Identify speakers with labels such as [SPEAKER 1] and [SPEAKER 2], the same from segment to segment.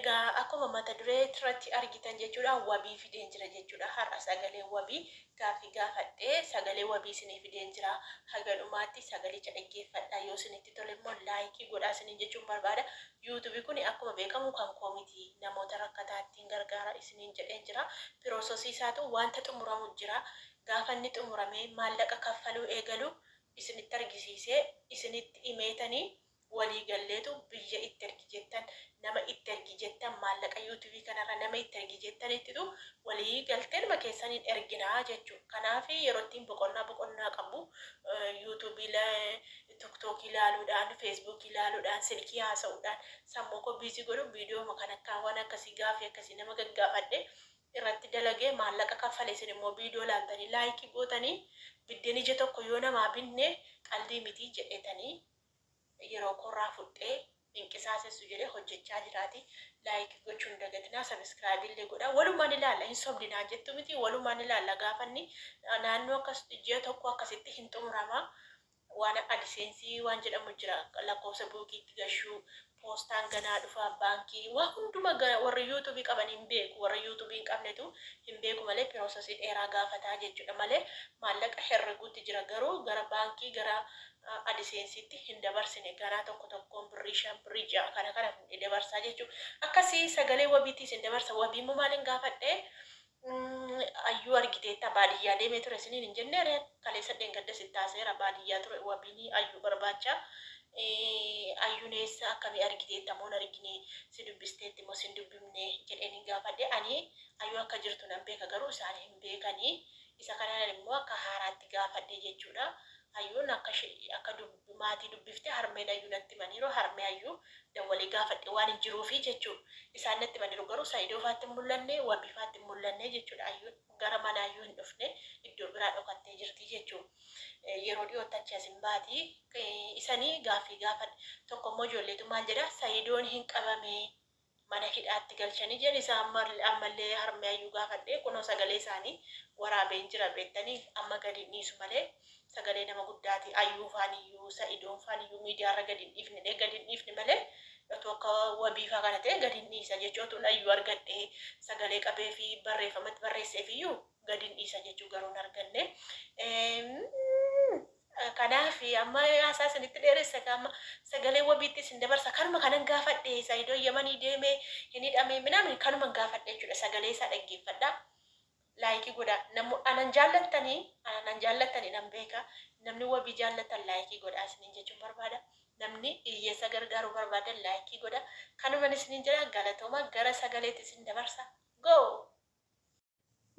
[SPEAKER 1] Egaa akkuma mata duree irratti argitan jechuudha wabii fideen jira jechuudha. Har'a sagalee wabii gaaffii gaafadhee sagalee wabii isinii fideen jira. Haga dhumaatti sagalicha dhaggeeffadhaa. Yoo isinitti tole immoo laayikii godhaa isiniin jechuun barbaada. Yuutuubii kun akkuma beekamu kan koomiti namoota rakkataa ittiin gargaara isiniin jedheen jira. Piroosesii isaatu wanta xumuramu jira. Gaafa inni xumuramee maallaqa kaffaluu eegalu isinitti argisiisee isinitti himeetanii walii galleetu biyya itti ergi jettan nama itti ergi jettan maallaqa yuutuubii kanarra nama itti ergi jettanittitu walii galteedhuma keessaniin erginaa jechuudha. Kanaaf yeroo ittiin boqonnaa qabu yuutuubii tiktookii ilaaluudhaan feesbuukii ilaaluudhaan silkii haasa'uudhaan sammuu koo biizii godhu viidiyoo kan akkaawwan akkasii gaafii akkasii nama gaggaafadhe irratti dalagee maallaqa kaffale isin immoo viidiyoo laantanii laayikii gootanii biddeen ija tokko yoo namaa binne qalbii mitii jedhetanii yeroo korraa fudhee inqisaasessu jedhee hojjechaa jiraati. Laayikii gochuun dagatinaa sabiskiraaybii illee godhaa. Walumaan ilaalla hin sobdinaa jettu miti walumaan ilaalla gaafanni naannoo akkas ji'a tokko akkasitti hin xumurama. Waan adisensii waan jedhamu jira lakkoofsa buukiitti gashuu poostaan ganaa dhufaa baankii waan hunduma warri yuutuubii qaban hin beeku warri yuutuubii hin qabnetu hin beeku malee piroosesii dheeraa gaafataa jechuudha malee maallaqa herreguutti jira garuu gara baankii gara adisensiitti hin dabarsine ganaa tokkoon birrii 5 birrii 6 kana hin dabarsaa jechuudha. Akkasii sagalee wabiitti hin dabarsa wabii immoo maaliin gaafadhee ayyuu argiteetta baadiyyaa deemee ture isiniin hin jenneere kaleessa dheengadda sittaaseera baadiyyaa ture wabiin ayyuu barbaacha ayyuun eessa akkamii argiteetta moon argine si dubbisteetti moo sin dubbifne jedheen hin gaafadhe ani ayyuu akka jirtu nan beeka garuu isaan hin beekanii isa kanaan immoo akka haaraatti gaafadhe jechuudha. Ayyuun akka maatii dubbifte harmeen ayyuu natti maniiru harmee ayyuu dawwalee gaafadhe waan hin jiruufi jechuudha. Isaan natti maniiru garuu saayidoo faatti hin mul'anne wabii faatti hin mul'anne jechuudha. Ayyuun gara mana ayyuu hin dhufne iddoo biraa dhokattee jirti jechuudha. Yeroo dhiyootti achi as hin baatii isanii gaaffii gaafadhe tokko immoo ijoolleetu maal jedha saayidoon hin qabame mana hidhaatti galchanii jedhe isaan ammallee harmee ayyuu gaafadhe kunoo sagalee isaanii waraabeen jira beektanii amma gadi dhiisu malee sagalee nama guddaati ayyuu faaniyyuu sa'idoon faaniyyuu miidiyaarra gadi dhiifne malee otoo akka wabiifaa kana ta'e gadi dhiisa jechuutu ayyuu argadhe sagalee qabee fi barreeffamatti barreesseefiyyuu gadi dhiisa jechuu garuu hin arganne. Kanaaf amma haasaa isinitti dheeressa amma sagalee wabiitti sin dabarsa kanuma kanan gaafadhe saayidoo yamanii deemee hin hidhamee minamni kanuma gaafadhe jechuudha sagalee isaa dhaggeeffadhaa. Laayikii godhaa namu anan jaallattanii nan beeka namni wabii jaallatan laayikii godhaa isiniin jechuun barbaada. Namni hiyyeessa gargaaruu barbaadan laayikii godhaa. Kanuman isiniin jedha galatooma gara sagaleetti isin dabarsa. Go!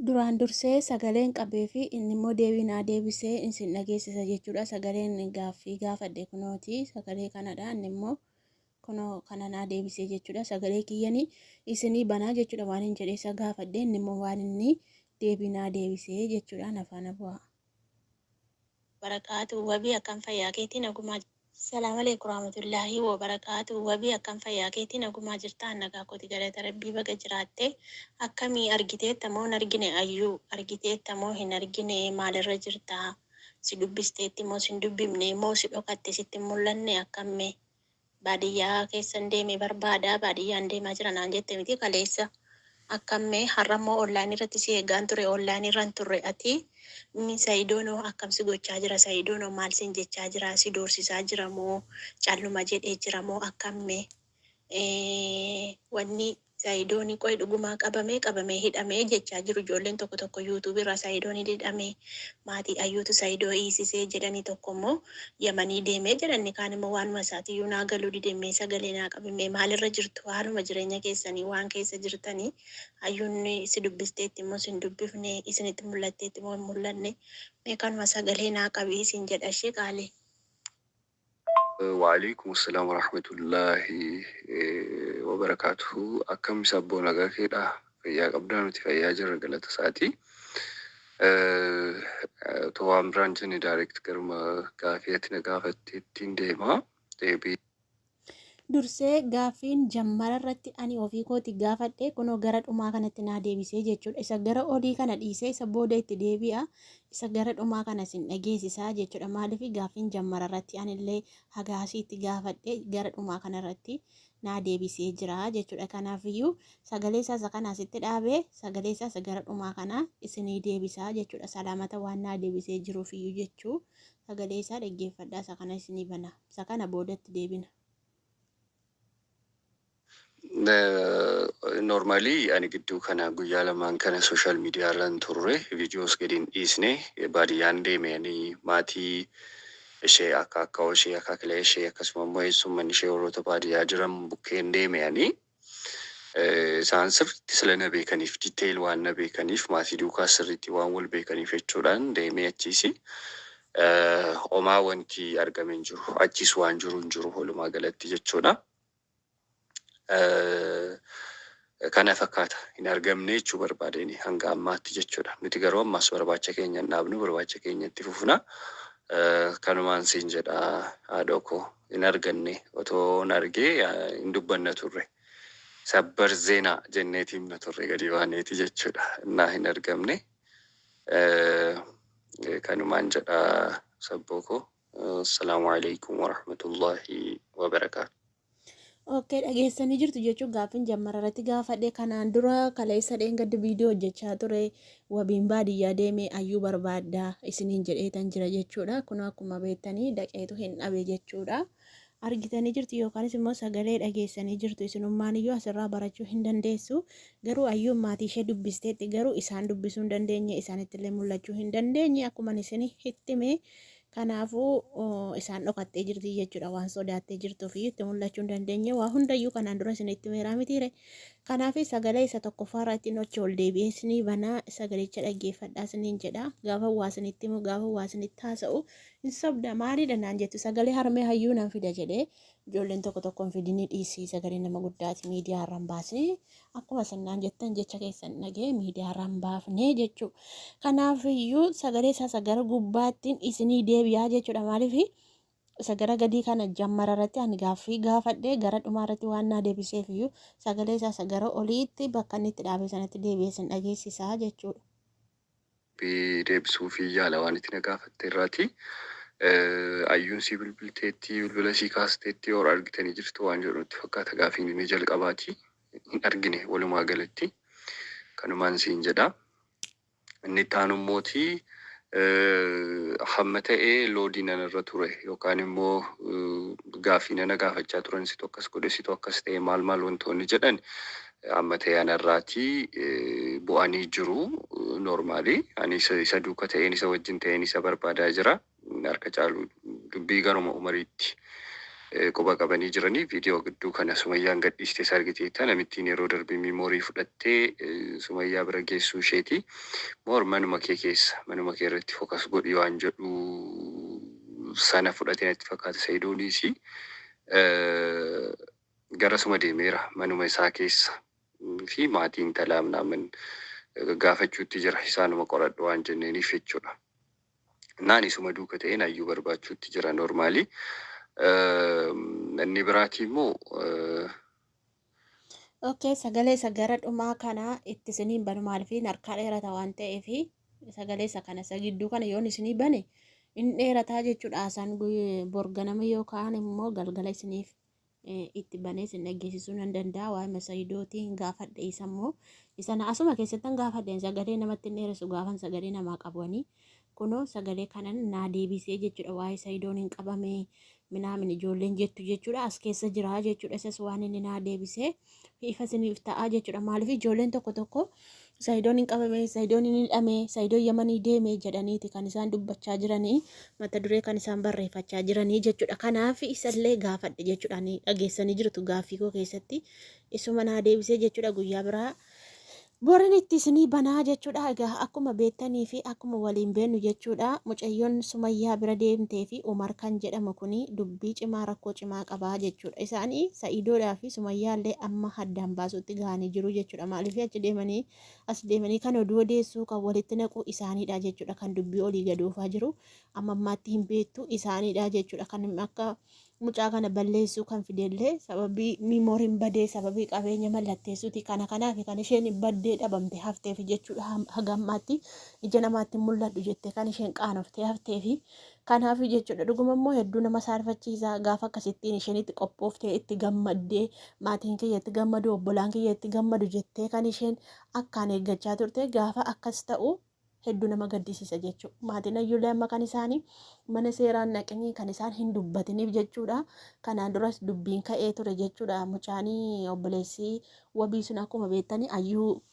[SPEAKER 2] Duraan dursee sagaleen qabee fi inni immoo deebinaa deebisee isin dhageessisa jechuudha. Sagaleen gaaffii gaafadhe kunooti sagalee kanadha inni immoo kunoo kananaa deebisee jechuudha. Sagalee kiyyanii isinii banaa jechuudha waan hin jedheessa gaafadhe inni immoo waan inni deebinaa deebisee jechuudhaan afaan bu'aa.
[SPEAKER 3] Barakaatu wabii akkam fayyaa keetii nagumaa Salaamu alaikum warahmatullahi wabarakatuh. Wabii akkam fayyaa keetii nagumaa jirtaan nagaa kooti galata rabbii baga jiraatte akkamii argiteetta moo hin argine ayyuu argiteetta moo hin argine maalirra jirtaa si dubbisteetti moo sin dubbifne moo si dhokatte sitti mul'anne akkamme baadiyyaa keessan deeme barbaada baadiyyaan deemaa jira naan jette miti kaleessa akkamme har'ammoo online irratti si eegaan ture online irraan turre ati Sayidoonoo akkamsi gochaa jira Sayidoonoo maal sin jechaa jira si doorsisaa jira moo calluma jedhee jira moo akkamme wanni Sayidoonii qoy dhugumaa qabamee hidhamee jechaa jiru ijoolleen tokko YouTube irra Sayidoonii hidhamee maatii ayyuutu Sayidoo hiisisee jedhanii tokko immoo yamanii deemee jedhani kaan immoo waanuma isaatiyyuu naa galuu didemmee sagalee naa qabimee maalirra jirtu haaluma jireenya keessanii waan keessa jirtanii ayyuunni si dubbisteetti immoo sin dubbifne isinitti mul'atteetti immoo hin mul'anne mee kanuma sagalee naa qabii isin jedhashee qaalee.
[SPEAKER 4] وعليكم السلام ورحمة الله وبركاته. أكم سبونا كده فيا قبلنا فيا جرى قلت ساعتي توام برانجني دايركت كرما كافيتنا كافتين ديما تبي
[SPEAKER 2] Dursee gaaffiin jammara irratti ani ofii kooti gaafadhe kunoo gara dhumaa kanatti naa deebisee jechuudha. Isa gara odii kana dhiisee isa booda itti deebi'a. Isa gara dhumaa kana sin dhageessisaa jechuudha. Maaliif gaaffiin jammara irratti anillee hagaasii itti gaafadhe gara dhumaa kana irratti naa deebisee jira jechuudha. Kanaafiyyuu sagalee isaa kana asitti dhaabee sagalee isaa gara dhumaa kana isinii deebisaa jechuudha. Salaamata waan naa deebisee jiruufiyyuu jechuu sagalee isaa dhaggeeffadhaa. Isa kana isinii bana. Isa kana boodatti deebina.
[SPEAKER 4] Normally ani gidduu kana guyyaa lamaan kana social media irraan turre videos gadiin dhiisne baadiyyaan deemanii maatii ishee akka ishee akka kilee ishee akkasuma immoo eessummaan ishee warroota baadiyyaa jiran bukkeen deemanii isaan sirriitti sila na beekaniif detail waan na beekaniif maatii duukaa sirriitti waan wal beekaniif jechuudhaan deemee achiisi homaa wanti argame hin jiru achiis waan jiru hin jiru walumaa galatti jechuudha. Kana fakkaata hin argamne jechuu barbaadeni hanga ammaatti jechuudha. Nuti garuu ammas barbaacha keenya hin dhaabnu barbaacha keenya itti fufna. Kanumaan siin jedha haadha koo hin arganne otoo hin argee hin dubbanna turre. Sabbar zeenaa jenneetiin na turre gadi baaneeti jechuudha. Innaa hin argamne. Kanumaan jedha sabboo koo. Assalaamu alaikum wa rahmatullahi wa barakaatu.
[SPEAKER 2] Okay, dhageessanii jirtu jechuun gaaffiin jammara irratti gaafadhe kanaan dura kaleessa dheengaddi viidiyoo hojjechaa ture wabiin baadiyyaa deemee ayyuu barbaaddaa isiniin jedheetan jira jechuudha. Kun akkuma beektanii dhaqeetu hin dhabe jechuudha. Argitanii jirtu yookaanis immoo sagalee dhageessanii jirtu isinummaan iyyuu asirraa barachuu hin dandeessu. Garuu ayyuun maatii ishee dubbisteetti garuu isaan dubbisuu hin dandeenye isaanittillee mul'achuu hin dandeenye akkuma isin hittime. Kanaafuu isaan dhokattee jirti jechuudha. Waan sodaattee jirtuuf itti mul'achuu hin dandeenye. Waa hundayyuu kanaan dura isinitti meeraa mitiire. Kanaaf sagalee isa tokkoffaarraa ittiin hojii ol deebi'ee isinii banaa sagalicha dhaggeeffadhaa isiniin jedha. Gaafa waa isinitti himu gaafa waa isinitti haasa'u hin sobda maalidha naan jettu sagalee harmee hayyuu nan fida jedhee ijoolleen tokko tokkoon fidinii dhiisii sagalee nama guddaati miidiyaa irraan baasnee akkuma sannaan jettan jecha keessan dhagee miidiyaa irraan baafnee jechuudha. Kanaafiyyuu sagalee isaa gara gubbaattiin isinii deebi'aa jechuudha. Maaliif sagara gadii kana jammara irratti ani gaaffii gaafadhee gara dhumaa irratti waan naa deebiseef iyyuu sagalee isaa gara oliitti bakka inni itti dhaabee sanatti deebi'ee dhageessisaa jechuudha.
[SPEAKER 4] Deebisuu fi yaala waan itti na gaafatte irraati. Ayyuun si bilbilteetti bilbila si kaasteetti yoo argitanii jirtu waan jedhutti fakkaata gaaffiin inni jalqabaati. Hin argine walumaa galatti. Kanumaan siin jedha. Inni itti aanu mootii hamma ta'ee loodii nan irra ture yookaan immoo gaaffii nana gaafachaa turan situ akkas godhe situ akkas ta'e maal wantoonni jedhan amma ta'e anarraati bu'anii jiru normaalii ani isa duuka ta'een isa wajjin ta'een isa barbaadaa jira harka caalu dubbii garuma umariitti quba qabanii jiranii viidiyoo gidduu kana Sumayyaan gadhiistee argiteetta namittiin yeroo darbii miimoorii fudhattee Sumayyaa bira geessuu isheeti moor manuma kee keessa manuma kee irratti fokas godhi waan jedhu sana fudhatee natti fakkaata Sayidooniisi gara suma deemeera manuma isaa keessa fi maatiin talaamnaaman gaafachuutti jira isaanuma qoradhu waan jenneeniif jechuudha. Naan isuma duuka ta'een ayyuu barbaachuutti jira normaalii. Inni biraati immoo
[SPEAKER 2] Okay, sagalee isa gara dhumaa kana itti isiniin banu maaliif harkaa dheerata waan ta'eef sagalee isa kana isa gidduu kana yoon isinii bane inni dheerataa jechuudha. Isaan borganama yookaan immoo galgala isiniif itti banee isin dhageessisuu nan danda'a. Waa'ee Sayidootiin gaafadhe isa immoo isa asuma keessatti gaafadhe sagalee namatti hin dheeressu gaafan sagalee namaa qabanii kunoo sagalee kanan naa deebisee jechuudha. Waa'ee Sayidoon hin qabame minaamin ijoolleen jettu jechuudha. As keessa jira jechuudha. Isas waan inni naa deebisee ifa isiniif ta'a jechuudha. Maaliif ijoolleen tokko Sayidoon hin qabame Sayidoon hin hidhame Sayidoon Yamanii deeme jedhaniiti kan isaan dubbachaa jiranii mata duree kan isaan barreeffachaa jiranii jechuudha. Kanaaf isallee gaafadhe jechuudha. Ani dhageessanii jirtu gaaffii koo keessatti isuma naa deebisee jechuudha. Guyyaa biraa boran itti isinii banaa jechuudha. Egaa akkuma beektanii fi akkuma waliin beennu jechuudha. Mucayyoon Sumayyaa bira deemtee fi Umar kan jedhamu kuni dubbii cimaa rakkoo cimaa qabaa jechuudha. Isaanii Sa'idoodhaa fi Sumayyaa illee amma addaan baasuutti gahanii jiru jechuudha. Maaliif achi deemanii as deemanii kan oduu odeessuu kan walitti naqu isaaniidha jechuudha. Kan dubbii olii gad oofaa jiru amma ammaatti hin beektu isaaniidha jechuudha. Kan akka mucaa kana balleessuu kan fidellee sababii miimooriin badee sababii qabeenya mallatteessuuti kana kanaaf kan isheen baddee dhabamte hafteef jechuudha hagammaatti ija namaatti mul'adhu jettee kan isheen qaanoftee hafteefi kanaaf jechuudha dhuguma immoo hedduu nama saarfachiisaa gaafa akkasittiin isheen itti qophooftee itti gammaddee maatiin kiyya itti gammadu obbolaan kiyya itti gammadu jettee kan isheen akkaan eeggachaa turte gaafa akkas ta'u hedduu nama gaddisiisa jechuudha. Maatiin ayyuulee amma kan isaanii mana seeraan naqanii kan isaan hin dubbatiniif jechuudha. Kanaan duras dubbiin ka'ee ture jechuudha. Mucaanii obboleessii wabii sun akkuma beektanii ayyuu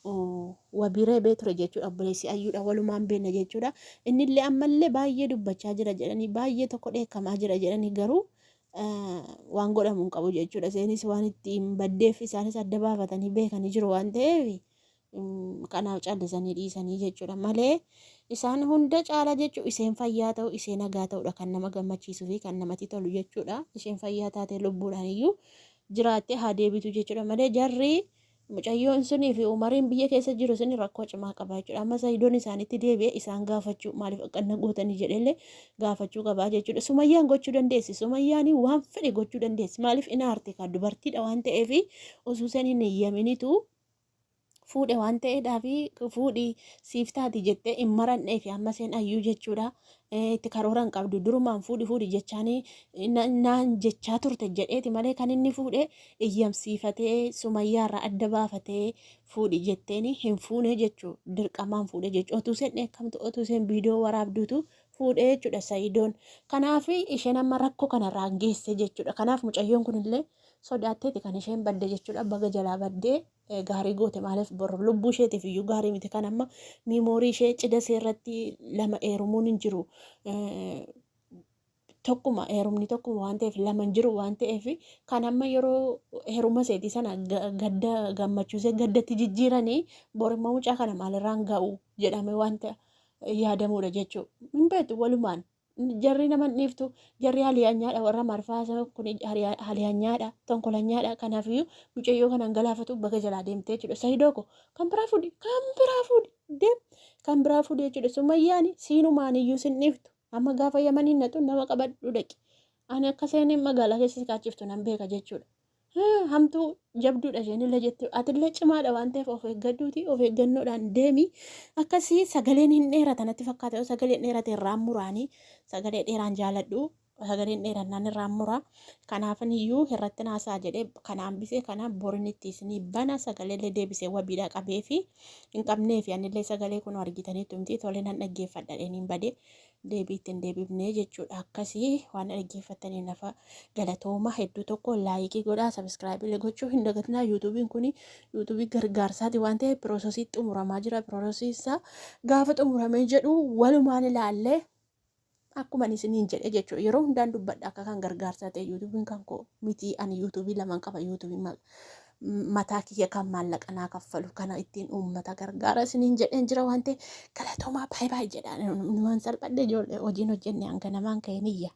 [SPEAKER 2] wabii reebee ture jechuudha. Obboleessii ayyuudha walumaan beekna jechuudha. Innillee ammallee baay'ee dubbachaa jira jedhanii baay'ee tokko dheekkamaa jira jedhanii garuu waan godhamu hin qabu jechuudha. Isaanis waan ittiin baddeef isaanis adda baafatanii beekanii jiru waan ta'eef. Kanaaf callisanii dhiisanii jechuudha malee isaan hunda caala jechuudha isheen fayyaa ta'u isheen nagaa ta'udha kan nama gammachiisuu fi kan namatti tolu jechuudha isheen fayyaa taatee lubbuudhaan iyyuu jiraattee haa deebitu jechuudha malee jarri mucayyoon sunii fi umariin biyya keessa jiru suni rakkoo cimaa qaba jechuudha amma Sayidoon isaanitti deebi'ee isaan gaafachuu maaliif akkanna gootanii jedhellee gaafachuu qabaa jechuudha Sumayyaan gochuu dandeessi Sumayyaan waan fedhe gochuu dandeessi maaliif inaarte kan dubartiidha waan ta'eef osoo isaan hin eeyyaminitu fuudhe waan ta'eedhaaf fuudhi siif taati jettee hin marannee fi amma seen ayyuu jechuudha itti karoora hin qabdu durumaan fuudhi jechaanii naan jechaa turte jedheeti malee kan inni fuudhe iyyamsiifatee Sumayyaarraa adda baafatee fuudhi jetteeni hin fuune jechuu dirqamaan fuudhe jechuu otuu seen dheekkamtu otuu seen viidiyoo waraabduutu fuudhee jechuudha Sayidoon kanaaf isheen amma rakkoo kanarraa geesse jechuudha kanaaf mucayyoon kunillee sodaatteeti kan isheen badde jechuudha baga jalaa baddee gaarii goote maaliif bor lubbuu isheetiif iyyuu gaarii miti kan amma miimoorii ishee cidha seerratti lama heerumuun hin jiru tokkuma heerumni tokkuma waan ta'eef lama hin jiru waan ta'eef kan amma yeroo heeruma seetii sana gadda gammachuusee gaddatti jijjiiranii bor immoo mucaa kana maalirraan ga'u jedhame wanta yaadamuudha jechuudha hin beektu walumaan. Jarri nama dhiiftu jarri haliyaanyaadha warra marfaasaa kun haliyaanyaadha tonkolanyaadha kanaafiyyuu mucayyoo kanaan galaafatu baga jalaa deemtee jechuudha Sayidoo ko kan biraa fuudhi deem kan biraa fuudhi jechuudha Sumayyaan siinumaaniyyuu sin dhiiftu amma gaafa yamaniin natu nama qabadhu dhaqi ani akka seenin magaalaa keessa kaachiftu nan beeka jechuudha hamtuu jabduudha isheenillee jettu atillee cimaadha waan ta'eef of eeggadhuuti of eeggannoodhaan deemi akkasii sagaleen hin dheerata natti fakkaata sagaleen dheerate irraan muraanii sagalee dheeraan jaaladhu sagaleen dheerannaan irraan muraa kanaafan iyyuu irratti naasaa jedhee kanaan bisee kanaan borinitti isinii bana sagalee deebisee wabiidhaa qabee fi hin qabnee fi anillee sagalee kun argitanii tumti tolee nan dhaggeeffadha dheniin badee deebiittiin deebifnee jechuudha akkasii waan dhaggeeffatanii nafa galatooma hedduu tokko laayikii godhaa sabiskiraayibii gochuu hin dagatinaa yuutuubiin kun yuutuubii gargaarsaati waan ta'eef piroosesii xumuramaa jira piroosesiisaa gaafa xumuramee jedhu walumaan ilaallee akkuma isiniin jedhe jechuudha yeroo hundaan dubbadha akka kan gargaarsaa ta'e yuutuubiin kan koo miti ani yuutuubii lamaan qaba yuutuubii mataa kiyya kan maallaqa naa kaffalu kana ittiin uummata gargaara isiniin jedheen jira waan ta'e galatoomaa baay'ee jedhaan waan salphadhe ijoollee hojiin hojjenne hanga namaan ka'e niyya.